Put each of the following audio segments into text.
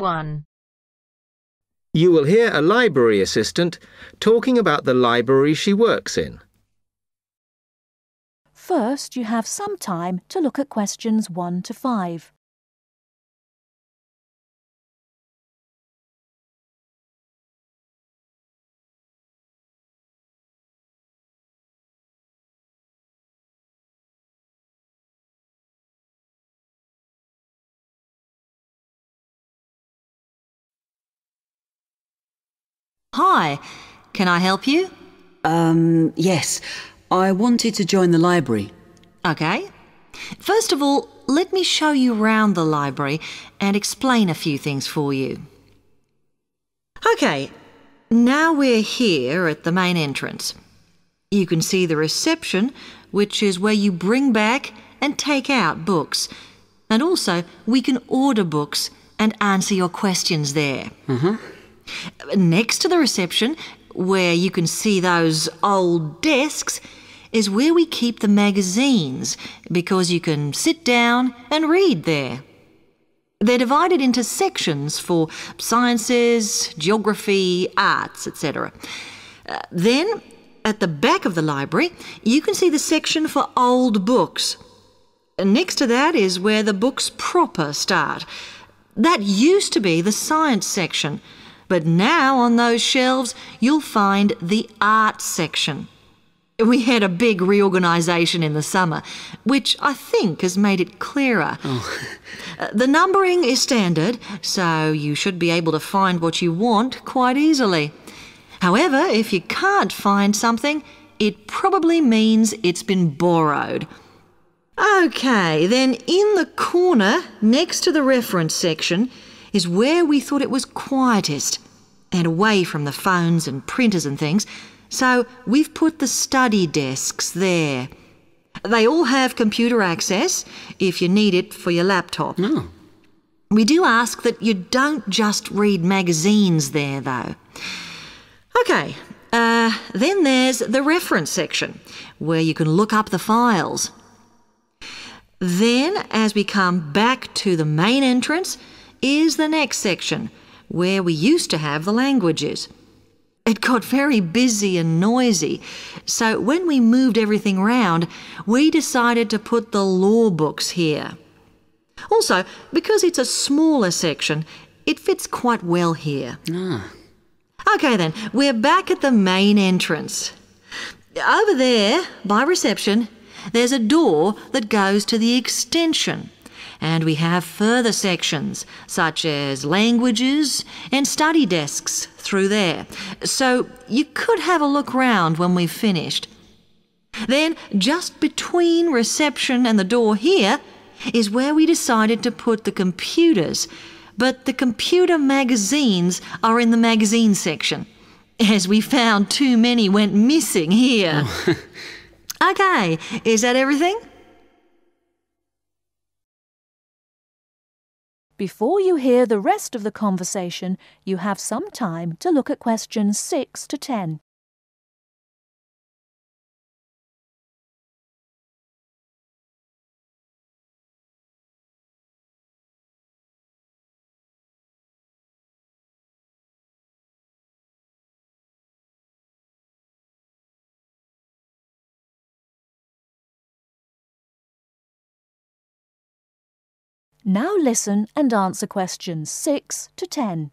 1. You will hear a library assistant talking about the library she works in. First, you have some time to look at questions 1 to 5. Hi, can I help you? Yes. I wanted to join the library. Okay. First of all, let me show you round the library and explain a few things for you. Okay, now we're here at the main entrance. You can see the reception, which is where you bring back and take out books. And also, we can order books and answer your questions there. Next to the reception, where you can see those old desks, is where we keep the magazines, because you can sit down and read there. They're divided into sections for sciences, geography, arts, etc. Then, at the back of the library, you can see the section for old books. Next to that is where the books proper start. That used to be the science section, but now on those shelves you'll find the art section. We had a big reorganisation in the summer, which I think has made it clearer. The numbering is standard, so you should be able to find what you want quite easily. However, if you can't find something, it probably means it's been borrowed. Okay, then in the corner next to the reference section is where we thought it was quietest and away from the phones and printers and things, so we've put the study desks there. They all have computer access if you need it for your laptop. We do ask that you don't just read magazines there, though. Okay, then there's the reference section, where you can look up the files. Then, as we come back to the main entrance, is the next section, where we used to have the languages. It got very busy and noisy, so when we moved everything round, we decided to put the law books here. Also, because it's a smaller section, it fits quite well here. Okay then, we're back at the main entrance. Over there, by reception, there's a door that goes to the extension. And we have further sections, such as languages and study desks through there. So you could have a look round when we've finished. Then, just between reception and the door here, is where we decided to put the computers. But the computer magazines are in the magazine section, as we found too many went missing here. Okay, is that everything? Before you hear the rest of the conversation, you have some time to look at questions 6 to 10. Now listen and answer questions 6 to 10.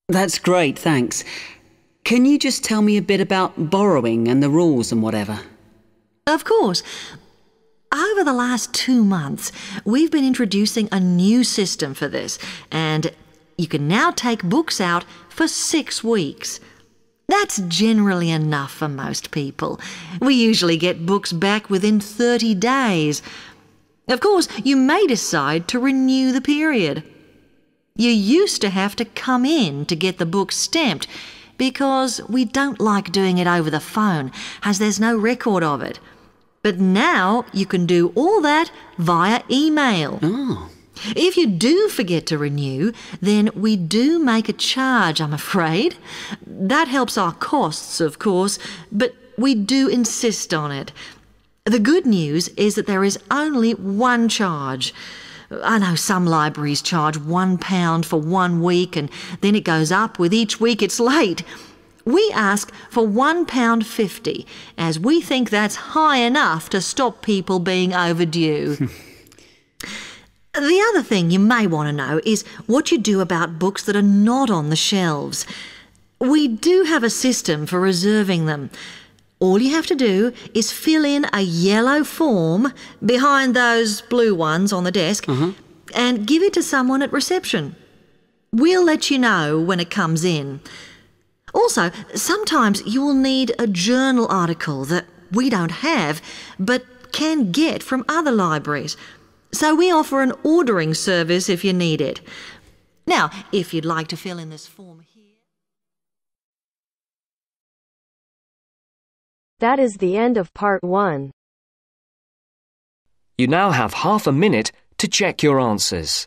That's great, thanks. Can you just tell me a bit about borrowing and the rules and whatever? Of course. Over the last 2 months, we've been introducing a new system for this, and you can now take books out for 6 weeks. That's generally enough for most people. We usually get books back within 30 days. Of course, you may decide to renew the period. You used to have to come in to get the book stamped because we don't like doing it over the phone, as there's no record of it. But now you can do all that via email. If you do forget to renew, then we do make a charge, I'm afraid. That helps our costs, of course, but we do insist on it. The good news is that there is only one charge. I know some libraries charge £1 for 1 week and then it goes up with each week it's late. We ask for £1.50 as we think that's high enough to stop people being overdue. The other thing you may want to know is what you do about books that are not on the shelves. We do have a system for reserving them. All you have to do is fill in a yellow form behind those blue ones on the desk and give it to someone at reception. We'll let you know when it comes in. Also, sometimes you will need a journal article that we don't have but can get from other libraries. So we offer an ordering service if you need it. Now, if you'd like to fill in this form here... That is the end of part 1. You now have half a minute to check your answers.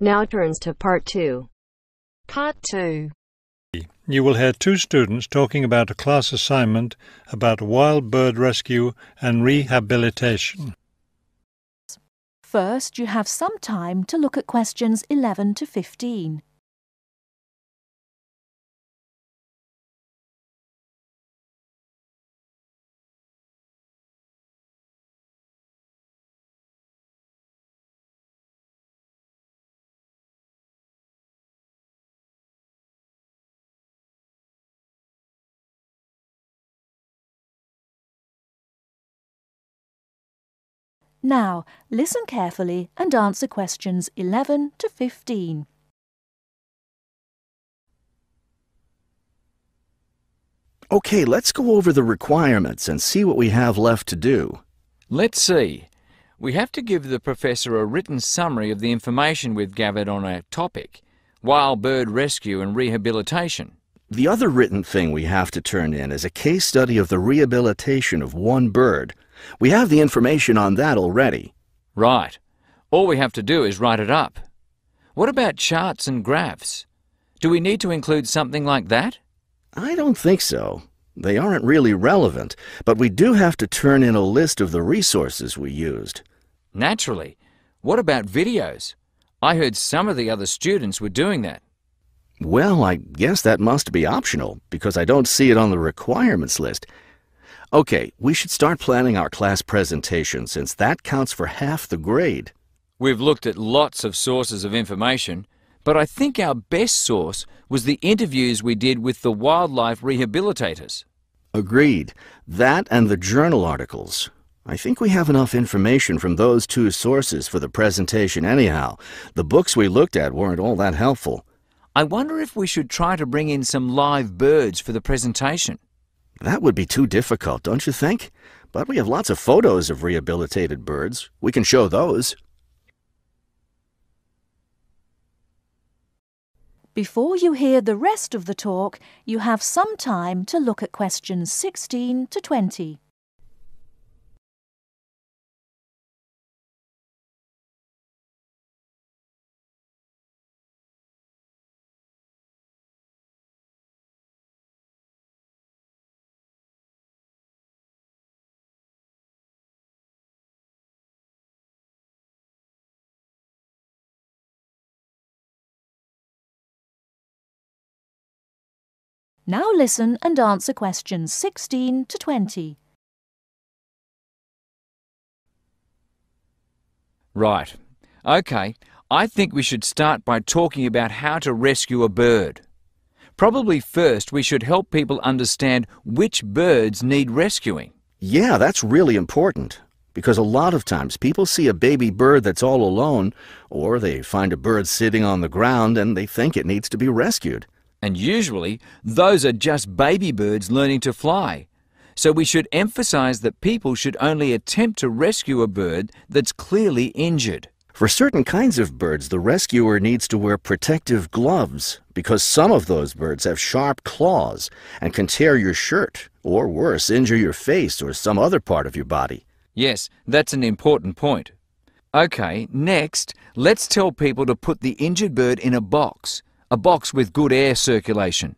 Now turns to part 2. Part 2. You will hear 2 students talking about a class assignment about wild bird rescue and rehabilitation. First, you have some time to look at questions 11 to 15. Now, listen carefully and answer questions 11 to 15. Okay, let's go over the requirements and see what we have left to do. Let's see. We have to give the professor a written summary of the information we've gathered on our topic, wild bird rescue and rehabilitation. The other written thing we have to turn in is a case study of the rehabilitation of one bird. We have the information on that already. Right. All we have to do is write it up. What about charts and graphs? Do we need to include something like that? I don't think so. They aren't really relevant, but we do have to turn in a list of the resources we used. Naturally. What about videos? I heard some of the other students were doing that. Well, I guess that must be optional, because I don't see it on the requirements list. Okay, we should start planning our class presentation, since that counts for half the grade. We've looked at lots of sources of information, but I think our best source was the interviews we did with the wildlife rehabilitators. Agreed. That and the journal articles. I think we have enough information from those 2 sources for the presentation anyhow. The books we looked at weren't all that helpful. I wonder if we should try to bring in some live birds for the presentation. That would be too difficult, don't you think? But we have lots of photos of rehabilitated birds. We can show those. Before you hear the rest of the talk, you have some time to look at questions 16 to 20. Now listen and answer questions 16 to 20. Right. Okay, I think we should start by talking about how to rescue a bird. Probably first we should help people understand which birds need rescuing. Yeah, that's really important, because a lot of times people see a baby bird that's all alone, or they find a bird sitting on the ground and they think it needs to be rescued. And usually, those are just baby birds learning to fly. So we should emphasize that people should only attempt to rescue a bird that's clearly injured. For certain kinds of birds, the rescuer needs to wear protective gloves because some of those birds have sharp claws and can tear your shirt, or worse, injure your face or some other part of your body. Yes, that's an important point. OK, next, let's tell people to put the injured bird in a box with good air circulation.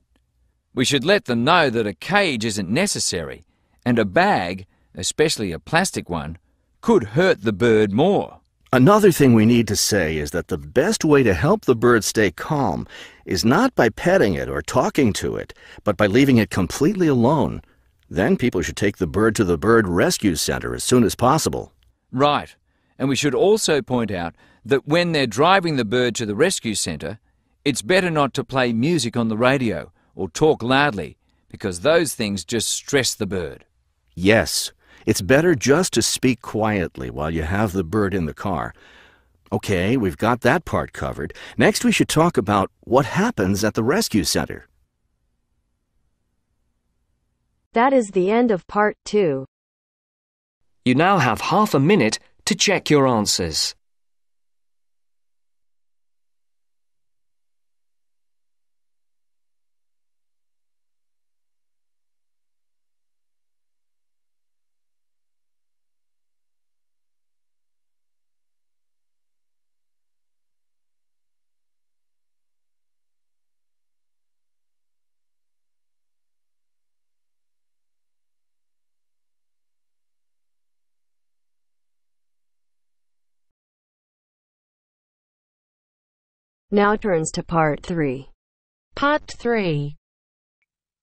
We should let them know that a cage isn't necessary, and a bag, especially a plastic one, could hurt the bird more. Another thing we need to say is that the best way to help the bird stay calm is not by petting it or talking to it, but by leaving it completely alone. Then people should take the bird to the bird rescue center as soon as possible. Right, and we should also point out that when they're driving the bird to the rescue center, it's better not to play music on the radio or talk loudly, because those things just stress the bird. Yes. It's better just to speak quietly while you have the bird in the car. Okay, we've got that part covered. Next, we should talk about what happens at the rescue center. That is the end of part 2. You now have half a minute to check your answers. Now turns to part 3. Part 3.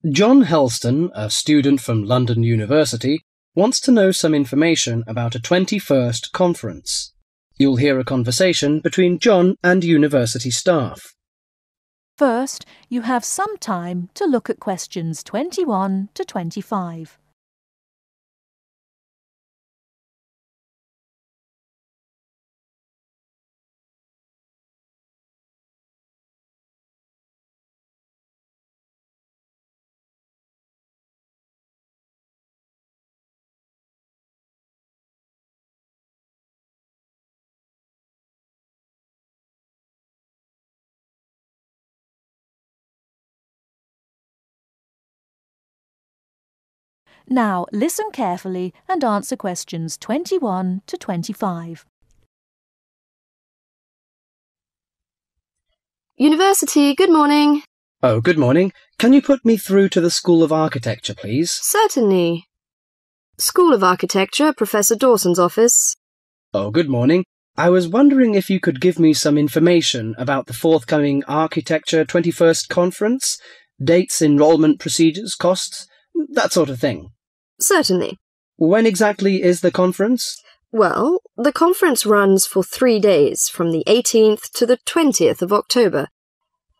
John Helston, a student from London University, wants to know some information about a 21st conference. You'll hear a conversation between John and university staff. First, you have some time to look at questions 21 to 25. Now, listen carefully and answer questions 21 to 25. University, good morning. Oh, good morning. Can you put me through to the School of Architecture, please? Certainly. School of Architecture, Professor Dawson's office. Oh, good morning. I was wondering if you could give me some information about the forthcoming Architecture 21st Conference, dates, enrollment procedures, costs, that sort of thing. Certainly. When exactly is the conference? Well, the conference runs for 3 days, from the 18th to the 20th of October.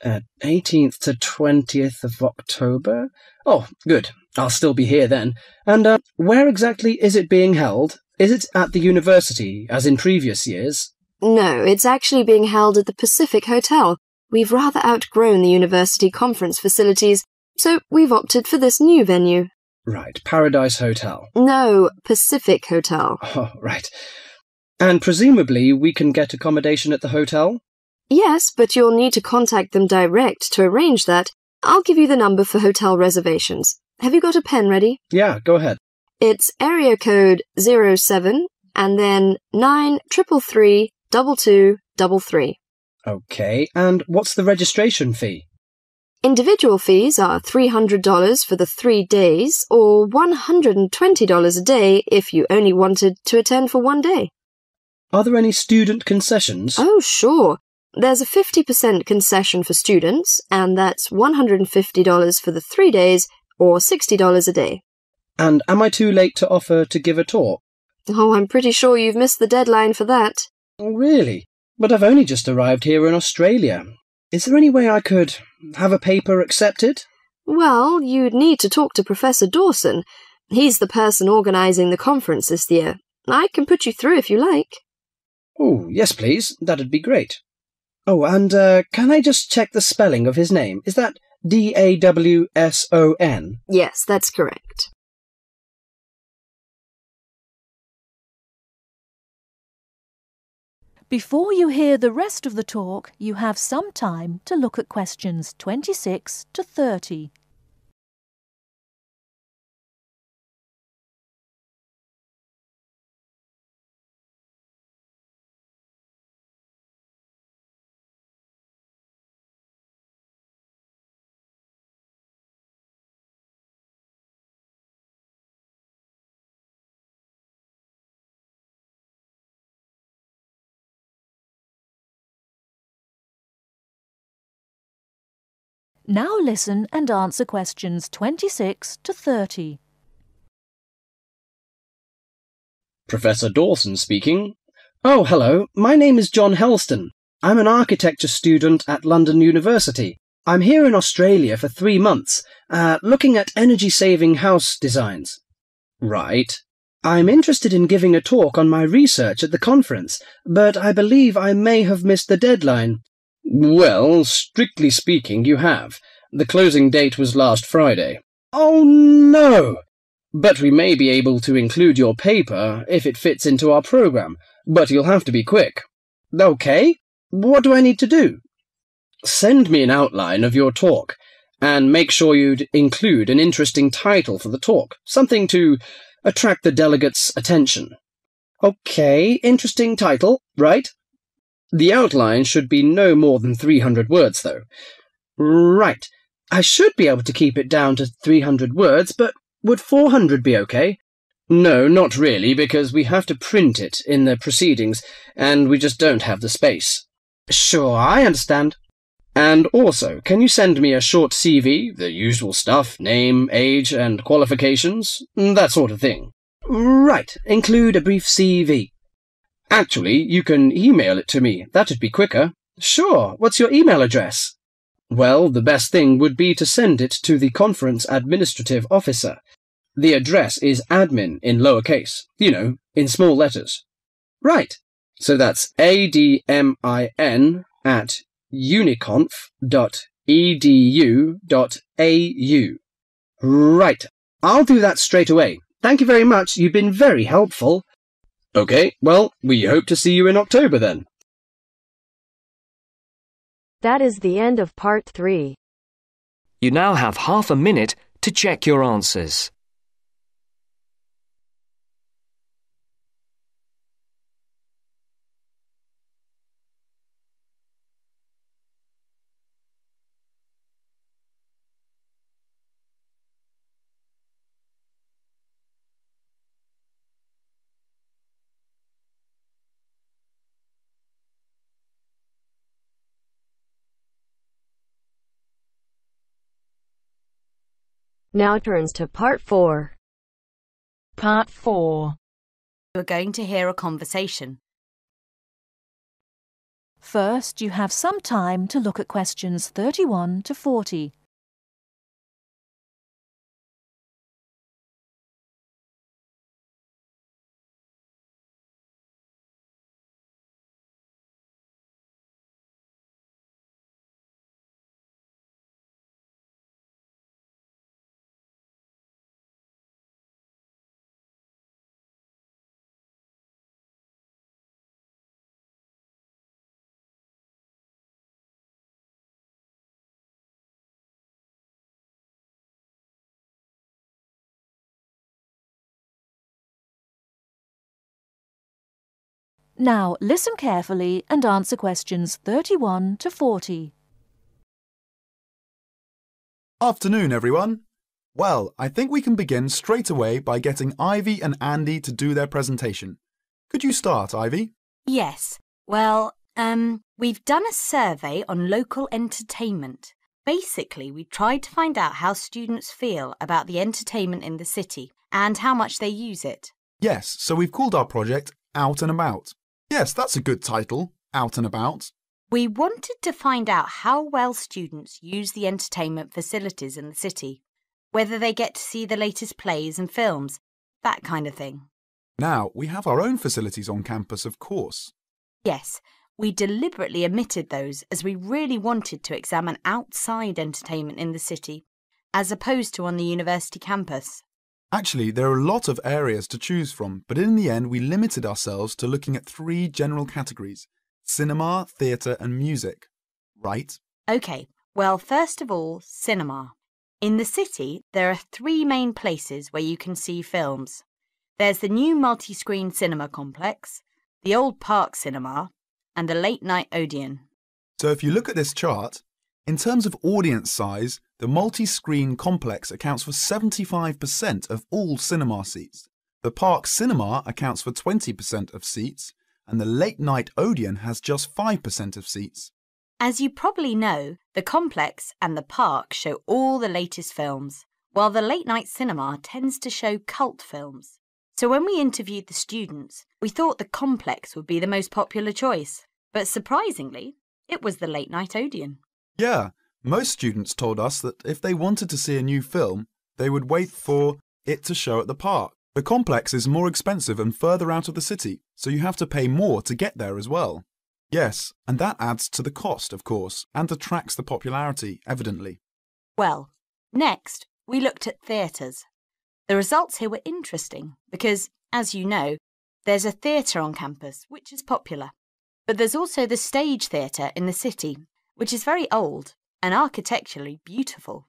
18th to 20th of October? Oh, good. I'll still be here then. And where exactly is it being held? Is it at the university, as in previous years? No, it's actually being held at the Pacific Hotel. We've rather outgrown the university conference facilities, so we've opted for this new venue. Right, Paradise Hotel. No, Pacific Hotel. Oh, right. And presumably we can get accommodation at the hotel? Yes, but you'll need to contact them direct to arrange that. I'll give you the number for hotel reservations. Have you got a pen ready? Yeah, go ahead. It's area code 07 and then 933 2233. Okay, and what's the registration fee? Individual fees are $300 for the 3 days or $120 a day if you only wanted to attend for 1 day. Are there any student concessions? Oh, sure. There's a 50% concession for students, and that's $150 for the 3 days or $60 a day. And am I too late to offer to give a talk? Oh, I'm pretty sure you've missed the deadline for that. Oh, really? But I've only just arrived here in Australia. Is there any way I could have a paper accepted? Well, you'd need to talk to Professor Dawson. He's the person organising the conference this year. I can put you through if you like. Oh, yes, please. That'd be great. Oh, and can I just check the spelling of his name? Is that Dawson? Yes, that's correct. Before you hear the rest of the talk, you have some time to look at questions 26 to 30. Now listen and answer questions 26 to 30. Professor Dawson speaking. Oh, hello. My name is John Helston. I'm an architecture student at London University. I'm here in Australia for 3 months, looking at energy-saving house designs. Right. I'm interested in giving a talk on my research at the conference, but I believe I may have missed the deadline. Well, strictly speaking, you have. The closing date was last Friday. Oh, no! But we may be able to include your paper if it fits into our program, but you'll have to be quick. OK. What do I need to do? Send me an outline of your talk, and make sure you'd include an interesting title for the talk, something to attract the delegates' attention. OK, interesting title, right? The outline should be no more than 300 words, though. Right. I should be able to keep it down to 300 words, but would 400 be okay? No, not really, because we have to print it in the proceedings, and we just don't have the space. Sure, I understand. And also, can you send me a short CV, the usual stuff, name, age, and qualifications, that sort of thing? Right, include a brief CV. Actually, you can email it to me. That'd be quicker. Sure. What's your email address? Well, the best thing would be to send it to the conference administrative officer. The address is admin in lowercase, you know, in small letters. Right. So that's admin@uniconf.edu.au. Right. I'll do that straight away. Thank you very much. You've been very helpful. OK, well, we hope to see you in October then. That is the end of part 3. You now have half a minute to check your answers. Now turns to part 4. Part 4. You're going to hear a conversation. First, you have some time to look at questions 31 to 40. Now, listen carefully and answer questions 31 to 40. Afternoon, everyone. Well, I think we can begin straight away by getting Ivy and Andy to do their presentation. Could you start, Ivy? Yes. Well, we've done a survey on local entertainment. Basically, we tried to find out how students feel about the entertainment in the city and how much they use it. Yes, so we've called our project Out and About. Yes, that's a good title, Out and About. We wanted to find out how well students use the entertainment facilities in the city, whether they get to see the latest plays and films, that kind of thing. Now, we have our own facilities on campus, of course. Yes, we deliberately omitted those as we really wanted to examine outside entertainment in the city, as opposed to on the university campus. Actually, there are a lot of areas to choose from, but in the end we limited ourselves to looking at 3 general categories: cinema, theatre and music, right? OK, well, first of all, cinema. In the city, there are 3 main places where you can see films. There's the new multi-screen cinema complex, the old Park Cinema, and the Late Night Odeon. So if you look at this chart, in terms of audience size, the multi-screen complex accounts for 75% of all cinema seats. The Park Cinema accounts for 20% of seats, and the Late Night Odeon has just 5% of seats. As you probably know, the complex and the park show all the latest films, while the late night cinema tends to show cult films. So when we interviewed the students, we thought the complex would be the most popular choice. But surprisingly, it was the Late Night Odeon. Yeah, most students told us that if they wanted to see a new film, they would wait for it to show at the park. The complex is more expensive and further out of the city, so you have to pay more to get there as well. Yes, and that adds to the cost, of course, and detracts the popularity, evidently. Well, next, we looked at theatres. The results here were interesting because, as you know, there's a theatre on campus, which is popular. But there's also the Stage Theatre in the city, which is very old and architecturally beautiful.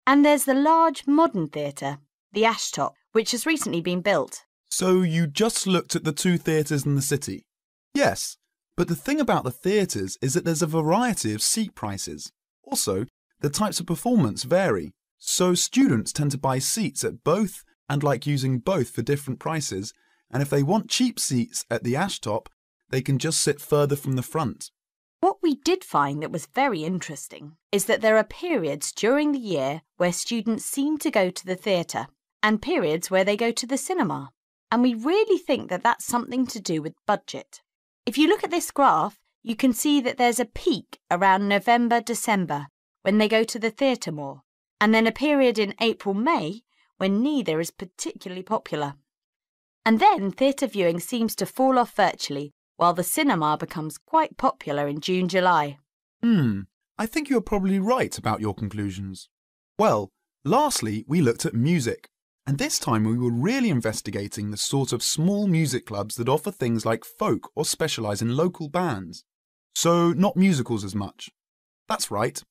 And there's the large modern theatre, the Ashtop, which has recently been built. So you just looked at the 2 theatres in the city? Yes, but the thing about the theatres is that there's a variety of seat prices. Also, the types of performance vary, so students tend to buy seats at both and like using both for different prices, and if they want cheap seats at the Ashtop, they can just sit further from the front. What we did find that was very interesting is that there are periods during the year where students seem to go to the theatre and periods where they go to the cinema. And we really think that that's something to do with budget. If you look at this graph, you can see that there's a peak around November, December when they go to the theatre more, and then a period in April, May when neither is particularly popular. And then theatre viewing seems to fall off virtually, while the cinema becomes quite popular in June, July. I think you're probably right about your conclusions. Well, lastly, we looked at music. And this time we were really investigating the sort of small music clubs that offer things like folk or specialise in local bands. So not musicals as much. That's right.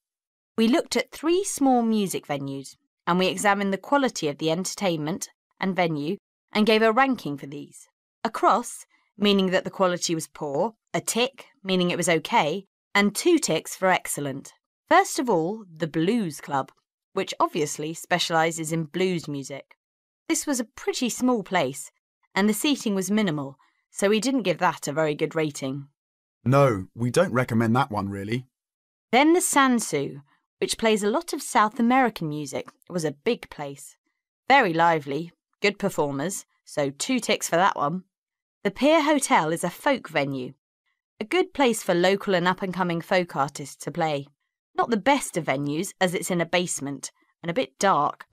We looked at 3 small music venues and we examined the quality of the entertainment and venue and gave a ranking for these. A cross, meaning that the quality was poor, a tick, meaning it was okay, and 2 ticks for excellent. First of all, the Blues Club, which obviously specialises in blues music. This was a pretty small place, and the seating was minimal, so we didn't give that a very good rating. No, we don't recommend that one, really. Then the Sansu, which plays a lot of South American music. It was a big place. Very lively, good performers, so 2 ticks for that one. The Pier Hotel is a folk venue. A good place for local and up-and-coming folk artists to play. Not the best of venues, as it's in a basement, and a bit dark,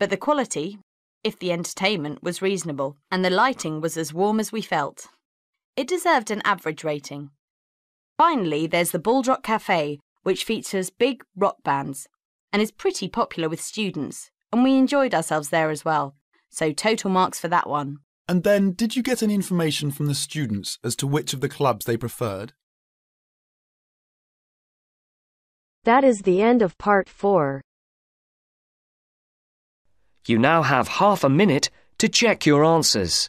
but the quality, if the entertainment, was reasonable, and the lighting was as warm as we felt. It deserved an average rating. Finally, there's the Baldock Cafe, which features big rock bands, and is pretty popular with students, and we enjoyed ourselves there as well, so total marks for that one. And then, did you get any information from the students as to which of the clubs they preferred? That is the end of part 4. You now have half a minute to check your answers.